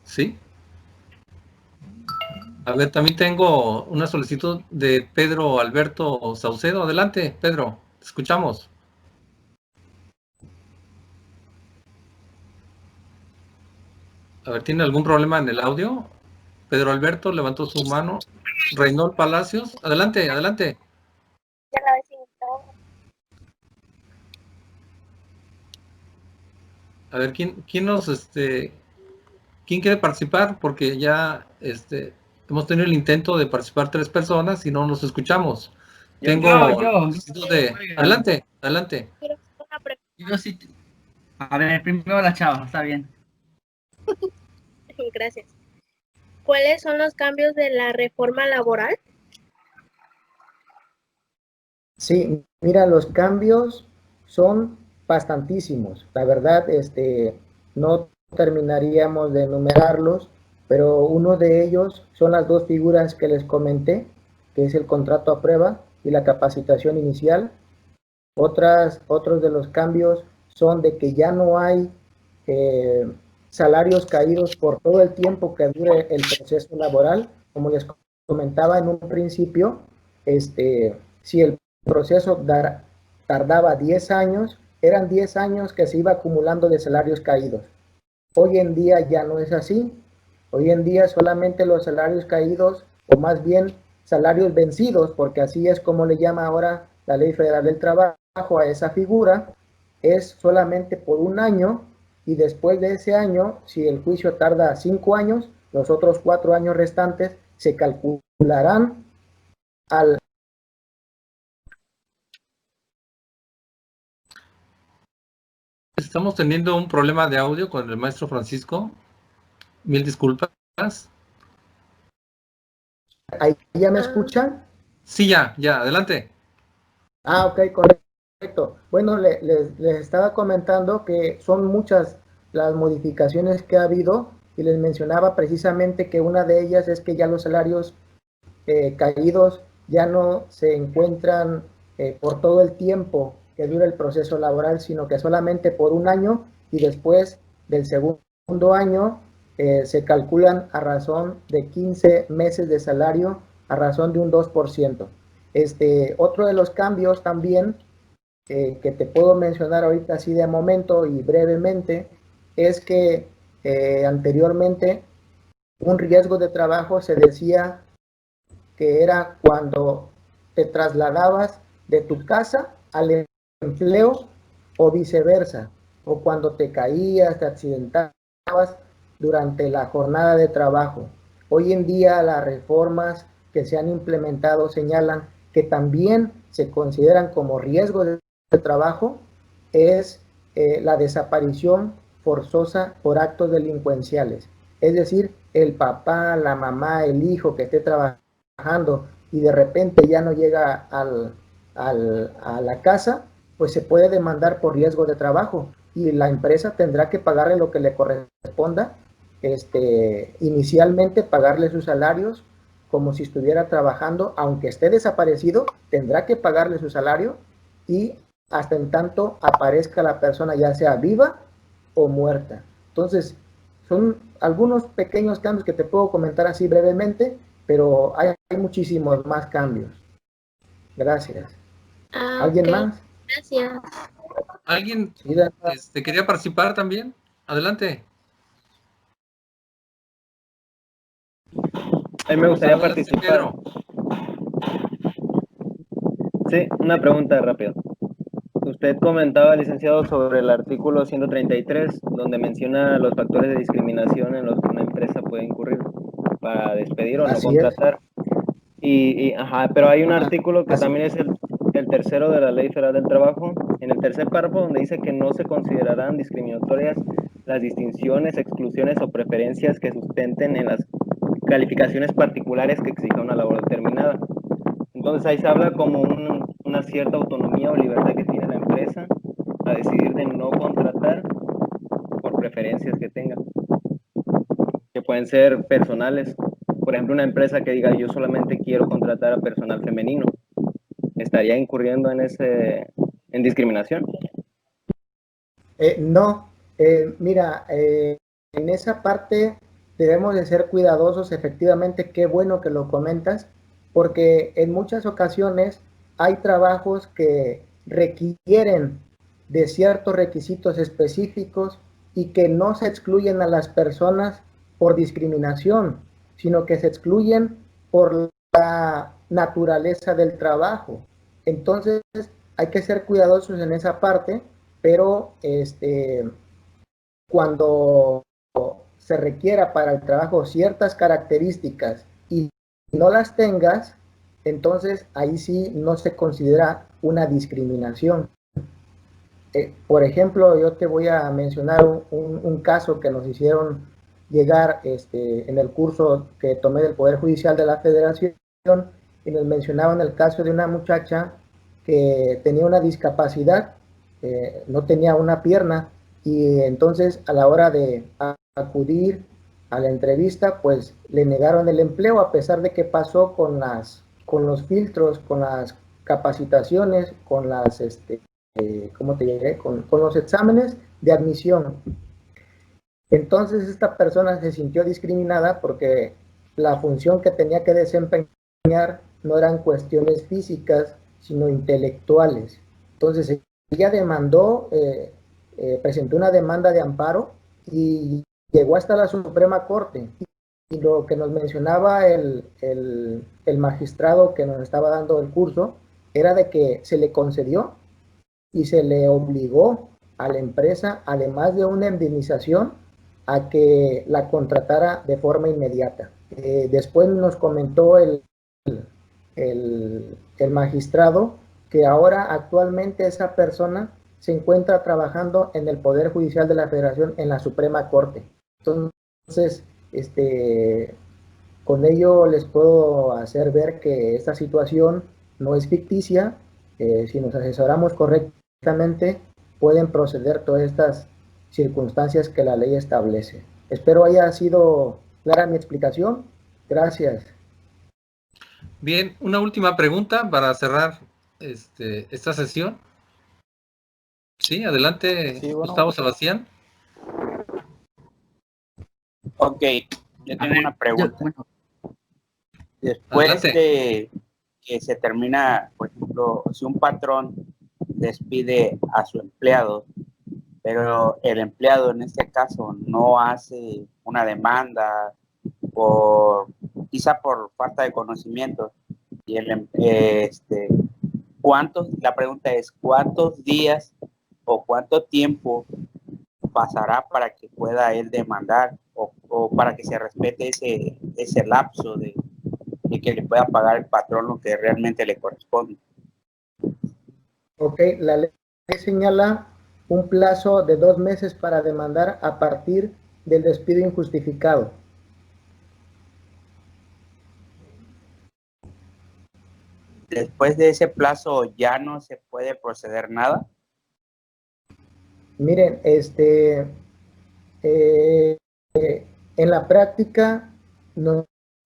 Sí. A ver, también tengo una solicitud de Pedro Alberto Saucedo. Adelante, Pedro, te escuchamos. A ver, ¿tiene algún problema en el audio? Pedro Alberto levantó su mano. Reynold Palacios, adelante, adelante. A ver, ¿quién quiere participar? Porque ya hemos tenido el intento de participar 3 personas y no nos escuchamos. Adelante, adelante. Yo sí. A ver, primero la chava, está bien. Gracias. ¿Cuáles son los cambios de la reforma laboral? Sí, mira, los cambios son bastantísimos. La verdad, no terminaríamos de enumerarlos, pero uno de ellos son las 2 figuras que les comenté, que es el contrato a prueba y la capacitación inicial. Otros de los cambios son de que ya no hay salarios caídos por todo el tiempo que dure el proceso laboral. Como les comentaba en un principio, si el proceso tardaba 10 años, eran 10 años que se iba acumulando de salarios caídos. Hoy en día ya no es así. Hoy en día solamente los salarios caídos más bien salarios vencidos, porque así es como le llama ahora la Ley Federal del Trabajo a esa figura, es solamente por un año, y después de ese año, si el juicio tarda 5 años, los otros 4 años restantes se calcularán al... Estamos teniendo un problema de audio con el maestro Francisco. Mil disculpas. ¿Ahí ya me escuchan? Sí, ya, adelante. Ah, ok, correcto. Bueno, les estaba comentando que son muchas las modificaciones que ha habido, y les mencionaba precisamente que una de ellas es que ya los salarios caídos ya no se encuentran por todo el tiempo que dura el proceso laboral, sino que solamente por un año, y después del segundo año se calculan a razón de 15 meses de salario, a razón de un 2%. Otro de los cambios también que te puedo mencionar ahorita así de momento y brevemente es que anteriormente un riesgo de trabajo se decía que era cuando te trasladabas de tu casa al empleo o viceversa, o cuando te caías, te accidentabas durante la jornada de trabajo. Hoy en día las reformas que se han implementado señalan que también se consideran como riesgo de trabajo es la desaparición forzosa por actos delincuenciales. Es decir, el papá, la mamá, el hijo que esté trabajando y de repente ya no llega a la casa, pues se puede demandar por riesgo de trabajo, y la empresa tendrá que pagarle lo que le corresponda, inicialmente pagarle sus salarios como si estuviera trabajando, aunque esté desaparecido, tendrá que pagarle su salario, y hasta en tanto aparezca la persona, ya sea viva o muerta. Entonces, son algunos pequeños cambios que te puedo comentar así brevemente, pero hay muchísimos más cambios. Gracias. ¿Alguien más? Gracias. ¿Alguien Sí, quería participar también? Adelante. A mí me gustaría Adelante, participar. Pedro. Sí, una pregunta rápida. Usted comentaba, licenciado, sobre el artículo 133, donde menciona los factores de discriminación en los que una empresa puede incurrir para despedir o no así es. contratar. Pero hay un artículo que Así. también es el tercero de la Ley Federal del Trabajo, en el tercer párrafo, donde dice que no se considerarán discriminatorias las distinciones, exclusiones o preferencias que sustenten en las calificaciones particulares que exija una labor determinada. Entonces ahí se habla como una cierta autonomía o libertad que tiene la empresa a decidir de no contratar por preferencias que tenga, que pueden ser personales. Por ejemplo, una empresa que diga yo solamente quiero contratar a personal femenino, estaría incurriendo en discriminación. No, mira, en esa parte debemos de ser cuidadosos, efectivamente, qué bueno que lo comentas, porque en muchas ocasiones hay trabajos que requieren de ciertos requisitos específicos y que no se excluyen a las personas por discriminación, sino que se excluyen por la naturaleza del trabajo. Entonces, hay que ser cuidadosos en esa parte, pero cuando se requiera para el trabajo ciertas características y no las tengas, entonces ahí sí no se considera una discriminación. Por ejemplo, yo te voy a mencionar un caso que nos hicieron llegar en el curso que tomé del Poder Judicial de la Federación, y nos mencionaban el caso de una muchacha que tenía una discapacidad, no tenía una pierna, y entonces a la hora de acudir a la entrevista, pues le negaron el empleo, a pesar de que pasó con los filtros, con las capacitaciones, con las ¿cómo te diré? Con los exámenes de admisión. Entonces esta persona se sintió discriminada porque la función que tenía que desempeñar no eran cuestiones físicas, sino intelectuales. Entonces ella demandó, presentó una demanda de amparo y llegó hasta la Suprema Corte. lo que nos mencionaba el magistrado que nos estaba dando el curso era de que se le concedió y se le obligó a la empresa, además de una indemnización, a que la contratara de forma inmediata. Después nos comentó el magistrado que ahora actualmente esa persona se encuentra trabajando en el Poder Judicial de la Federación en la Suprema Corte. Entonces, con ello les puedo hacer ver que esta situación no es ficticia. Si nos asesoramos correctamente, pueden proceder todas estas circunstancias que la ley establece. Espero haya sido clara mi explicación. Gracias. Bien, una última pregunta para cerrar esta sesión. Sí, adelante, Sí, bueno. Gustavo Sebastián. Ok, yo tengo una pregunta. Bueno, Después Adelante. de que se termina, por ejemplo, si un patrón despide a su empleado, pero el empleado en este caso no hace una demanda quizá por falta de conocimiento, y la pregunta es, ¿cuántos días o cuánto tiempo pasará para que pueda él demandar o para que se respete ese lapso de que le pueda pagar el patrón lo que realmente le corresponde? Ok, la ley señala un plazo de 2 meses para demandar a partir del despido injustificado. Después de ese plazo ya no se puede proceder nada. Miren, en la práctica,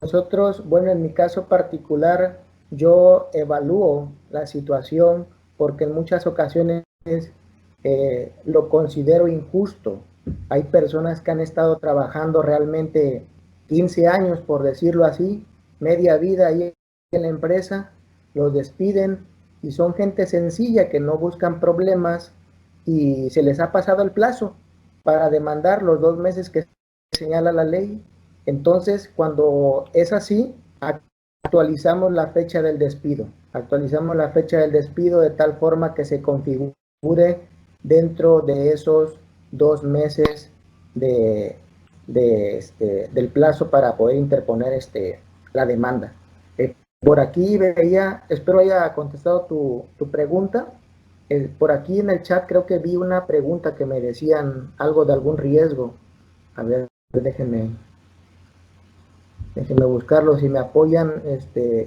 nosotros, bueno, en mi caso particular, yo evalúo la situación porque en muchas ocasiones lo considero injusto. Hay personas que han estado trabajando realmente 15 años, por decirlo así, media vida ahí en la empresa, los despiden y son gente sencilla que no buscan problemas y se les ha pasado el plazo para demandar los 2 meses que señala la ley. Entonces, cuando es así, actualizamos la fecha del despido. Actualizamos la fecha del despido de tal forma que se configure dentro de esos 2 meses del plazo para poder interponer la demanda. Por aquí veía, espero haya contestado tu pregunta. Por aquí en el chat creo que vi una pregunta que me decían algo de algún riesgo. A ver, déjenme buscarlo. Si me apoyan,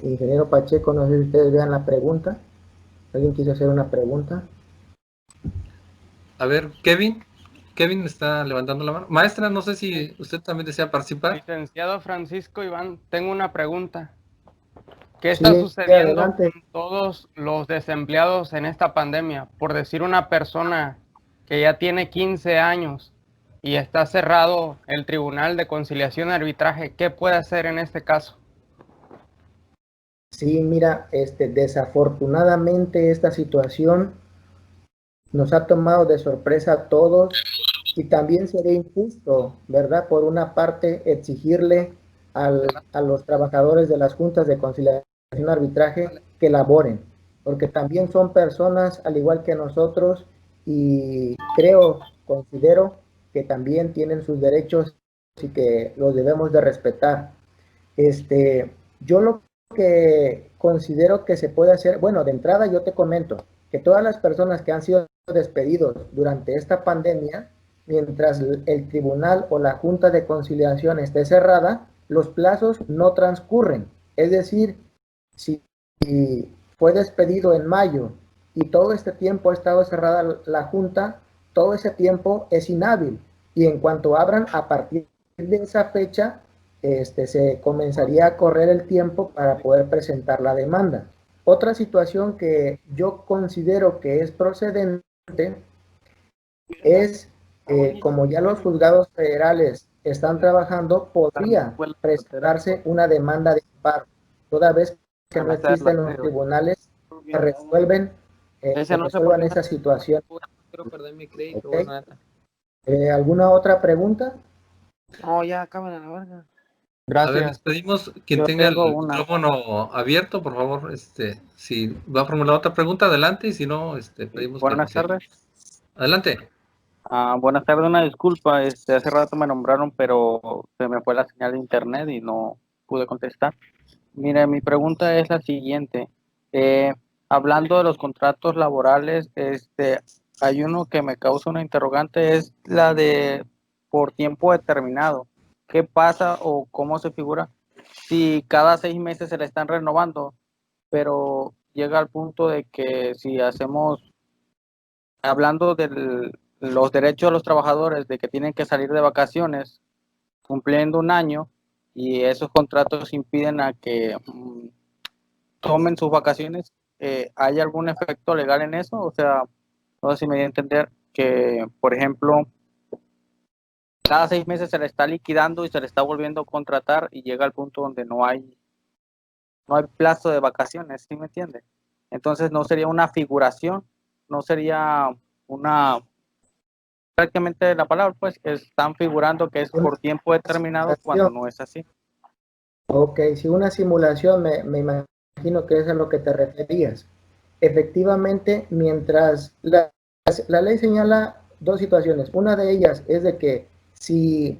ingeniero Pacheco, no sé si ustedes vean la pregunta. ¿Alguien quiso hacer una pregunta? A ver, Kevin está levantando la mano. Maestra, no sé si usted también desea participar. Licenciado Francisco Iván, tengo una pregunta. ¿Qué Sí, está sucediendo adelante. con todos los desempleados en esta pandemia? Por decir, una persona que ya tiene 15 años y está cerrado el Tribunal de Conciliación y Arbitraje, ¿qué puede hacer en este caso? Sí, mira, desafortunadamente esta situación nos ha tomado de sorpresa a todos y también sería injusto, ¿verdad? Por una parte, exigirle a los trabajadores de las juntas de conciliación y arbitraje que laboren, porque también son personas al igual que nosotros y considero que también tienen sus derechos y que los debemos de respetar. Yo lo que considero que se puede hacer, bueno, de entrada yo te comento que todas las personas que han sido despedidos durante esta pandemia, mientras el tribunal o la junta de conciliación esté cerrada, los plazos no transcurren. Es decir, si fue despedido en mayo y todo este tiempo ha estado cerrada la junta, todo ese tiempo es inhábil y en cuanto abran a partir de esa fecha, se comenzaría a correr el tiempo para poder presentar la demanda. Otra situación que yo considero que es procedente es, como ya los juzgados federales están trabajando, podría presentarse una demanda de amparo, toda vez que no existen los tribunales que resuelven esa situación. Okay. ¿Alguna otra pregunta? no, ya acaban a la verga. A ver, les Gracias. pedimos quien Yo tenga el tengo una. micrófono abierto, por favor, si va a formular otra pregunta, adelante, y si no, pedimos que Buenas tardes. Adelante. Buenas tardes, una disculpa. Hace rato me nombraron, pero se me fue la señal de internet y no pude contestar. Mire, mi pregunta es la siguiente. Hablando de los contratos laborales, hay uno que me causa una interrogante, es la de por tiempo determinado. ¿Qué pasa o cómo se figura si cada 6 meses se le están renovando, pero llega al punto de que si hacemos, hablando de los derechos de los trabajadores, de que tienen que salir de vacaciones cumpliendo un año y esos contratos impiden a que tomen sus vacaciones, ¿hay algún efecto legal en eso? O sea, no sé si me dio a entender que, por ejemplo, cada 6 meses se le está liquidando y se le está volviendo a contratar y llega al punto donde no hay plazo de vacaciones, ¿sí me entiende? Entonces no sería una figuración, no sería una, prácticamente la palabra, pues, que están figurando que es por tiempo determinado cuando no es así. Ok, si una simulación, me imagino que es a lo que te referías. Efectivamente, mientras la ley señala dos situaciones. Una de ellas es de que si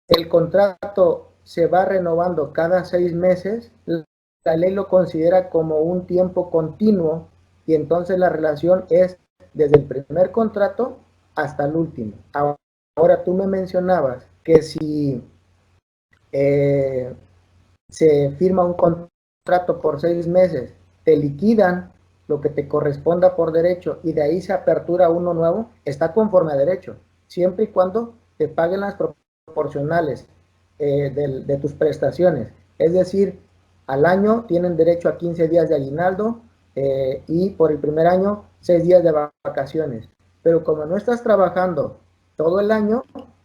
el contrato se va renovando cada 6 meses, la ley lo considera como un tiempo continuo y entonces la relación es desde el primer contrato hasta el último. Ahora tú me mencionabas que si se firma un contrato por 6 meses, te liquidan lo que te corresponda por derecho y de ahí se apertura uno nuevo, está conforme a derecho, siempre y cuando te paguen las proporcionales de tus prestaciones. Es decir, al año tienen derecho a 15 días de aguinaldo y por el primer año 6 días de vacaciones. Pero como no estás trabajando todo el año,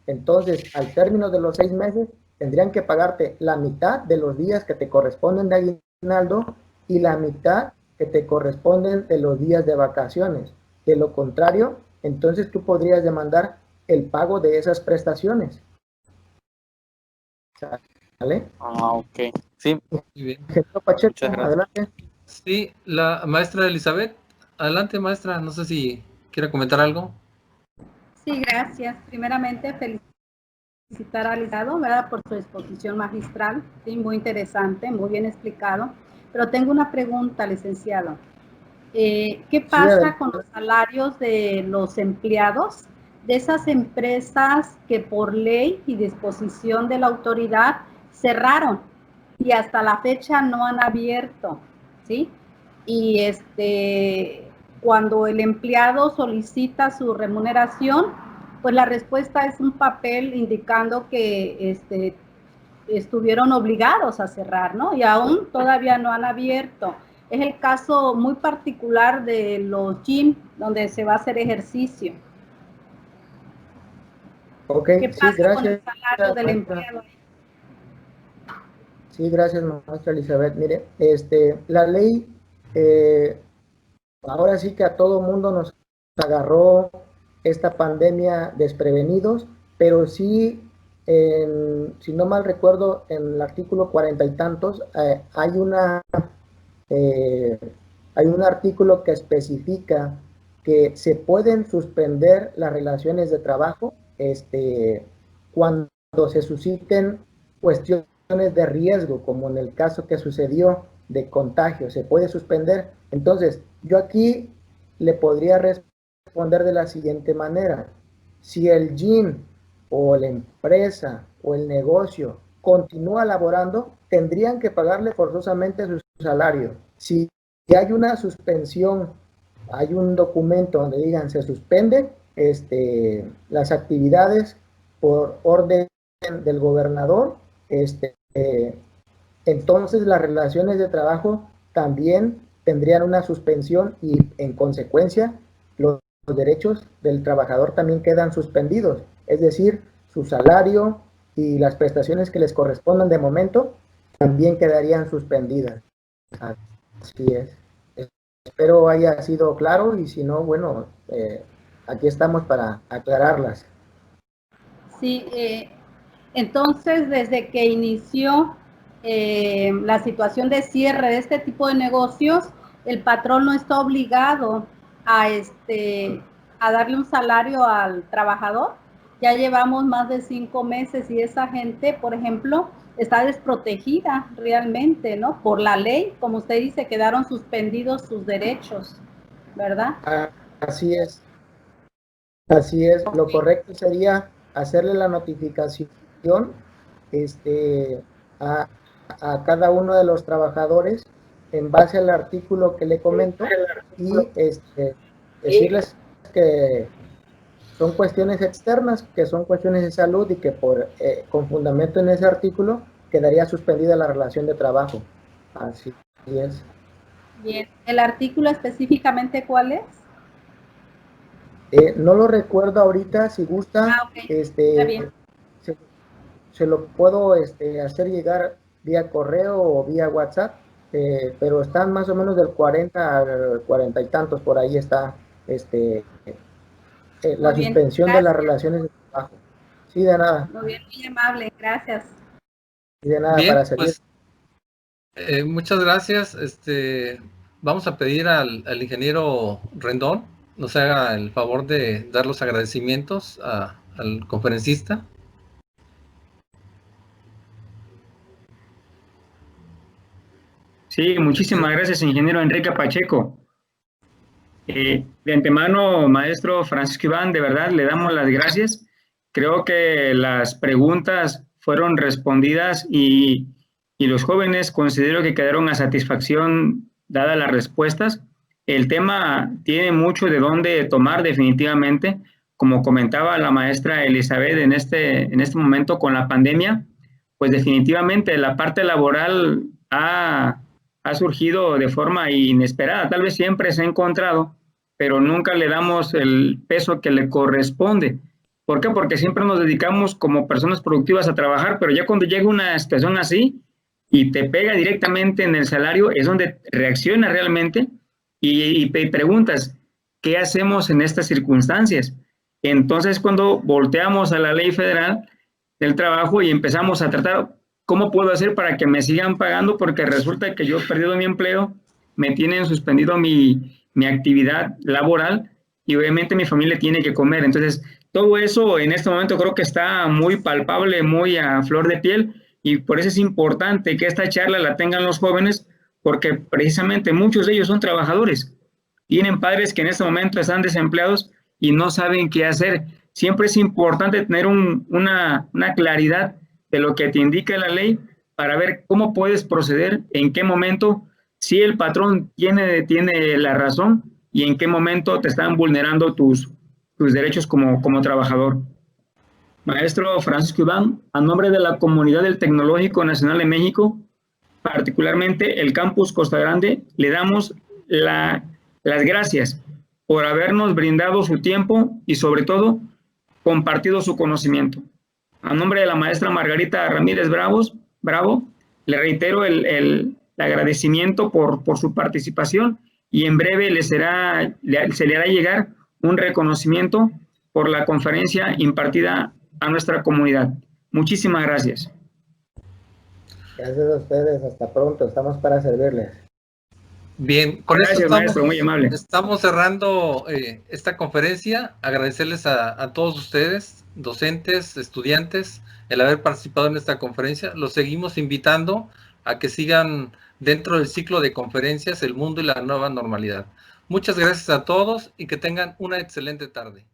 entonces al término de los 6 meses tendrían que pagarte la mitad de los días que te corresponden de aguinaldo y la mitad que te corresponden de los días de vacaciones. De lo contrario, entonces tú podrías demandar el pago de esas prestaciones. ¿Vale? Ok. Sí. Muy bien. Pacheco, Muchas gracias. adelante. Sí, la maestra Elizabeth. Adelante, maestra. No sé si quiere comentar algo. Sí, gracias. Primeramente, felicitar al licenciado, ¿verdad?, por su exposición magistral, sí, muy interesante, muy bien explicado. Pero tengo una pregunta, licenciado. ¿Qué pasa con los salarios de los empleados de esas empresas que por ley y disposición de la autoridad cerraron y hasta la fecha no han abierto, ¿sí? Y cuando el empleado solicita su remuneración, pues la respuesta es un papel indicando que estuvieron obligados a cerrar, ¿no? Y aún todavía no han abierto. Es el caso muy particular de los gyms donde se va a hacer ejercicio. Ok, ¿Qué pasa sí, gracias, con el salario del maestra. empleado? Sí, gracias, maestra Elizabeth. Mire, la ley, ahora sí que a todo mundo nos agarró esta pandemia desprevenidos, pero sí, si no mal recuerdo, en el artículo 40 y tantos, hay un artículo que especifica que se pueden suspender las relaciones de trabajo cuando se susciten cuestiones de riesgo, como en el caso que sucedió de contagio, se puede suspender. Entonces, yo aquí le podría responder de la siguiente manera. Si el gym o la empresa o el negocio continúa laborando, tendrían que pagarle forzosamente su salario. Si hay una suspensión, hay un documento donde digan se suspende las actividades por orden del gobernador, entonces las relaciones de trabajo también tendrían una suspensión y en consecuencia los derechos del trabajador también quedan suspendidos, es decir, su salario y las prestaciones que les correspondan de momento también quedarían suspendidas. Así es. Espero haya sido claro y si no, bueno, aquí estamos para aclararlas. Sí, Entonces, desde que inició la situación de cierre de este tipo de negocios, el patrón no está obligado a darle un salario al trabajador. Ya llevamos más de 5 meses y esa gente, por ejemplo, está desprotegida realmente, ¿no? Por la ley, como usted dice, quedaron suspendidos sus derechos, ¿verdad? Así es. Así es. Lo correcto sería hacerle la notificación a cada uno de los trabajadores en base al artículo que le comento y decirles que son cuestiones externas, que son cuestiones de salud y que con fundamento en ese artículo quedaría suspendida la relación de trabajo. Así es. Bien. ¿El artículo específicamente cuál es? No lo recuerdo ahorita, si gusta, Okay. Está bien. Se lo puedo hacer llegar vía correo o vía WhatsApp, pero están más o menos del 40 al 40 y tantos, por ahí está la suspensión de las relaciones de trabajo. Sí, de nada. Muy bien, muy amable, gracias. Sí, de nada, Bien, para servir. Pues, muchas gracias. Vamos a pedir al ingeniero Rendón nos haga el favor de dar los agradecimientos al conferencista. Sí, muchísimas gracias, ingeniero Enrique Pacheco. De antemano, maestro Francisco Iván, de verdad le damos las gracias. Creo que las preguntas fueron respondidas y los jóvenes considero que quedaron a satisfacción dadas las respuestas. El tema tiene mucho de dónde tomar definitivamente. Como comentaba la maestra Elizabeth en este momento con la pandemia, pues definitivamente la parte laboral ha surgido de forma inesperada. Tal vez siempre se ha encontrado, pero nunca le damos el peso que le corresponde. ¿Por qué? Porque siempre nos dedicamos como personas productivas a trabajar, pero ya cuando llega una situación así y te pega directamente en el salario, es donde reacciona realmente y preguntas, ¿qué hacemos en estas circunstancias? Entonces, cuando volteamos a la ley federal del trabajo y empezamos a tratar, ¿cómo puedo hacer para que me sigan pagando? Porque resulta que yo he perdido mi empleo, me tienen suspendido mi actividad laboral y obviamente mi familia tiene que comer. Entonces, todo eso en este momento creo que está muy palpable, muy a flor de piel y por eso es importante que esta charla la tengan los jóvenes porque precisamente muchos de ellos son trabajadores. Tienen padres que en este momento están desempleados y no saben qué hacer. Siempre es importante tener una claridad de lo que te indica la ley para ver cómo puedes proceder, en qué momento, si el patrón tiene la razón y en qué momento te están vulnerando tus derechos como trabajador. Maestro Francisco Iván, a nombre de la comunidad del Tecnológico Nacional de México, particularmente el Campus Costa Grande, le damos las gracias por habernos brindado su tiempo y sobre todo compartido su conocimiento. A nombre de la maestra Margarita Ramírez Bravo, le reitero el agradecimiento por su participación y en breve se le hará llegar un reconocimiento por la conferencia impartida a nuestra comunidad. Muchísimas gracias. Gracias a ustedes, hasta pronto, estamos para servirles. Bien, con gracias, esto maestro, muy amable. Estamos cerrando esta conferencia. Agradecerles a todos ustedes, docentes, estudiantes, el haber participado en esta conferencia. Los seguimos invitando a que sigan dentro del ciclo de conferencias El Mundo y la Nueva Normalidad. Muchas gracias a todos y que tengan una excelente tarde.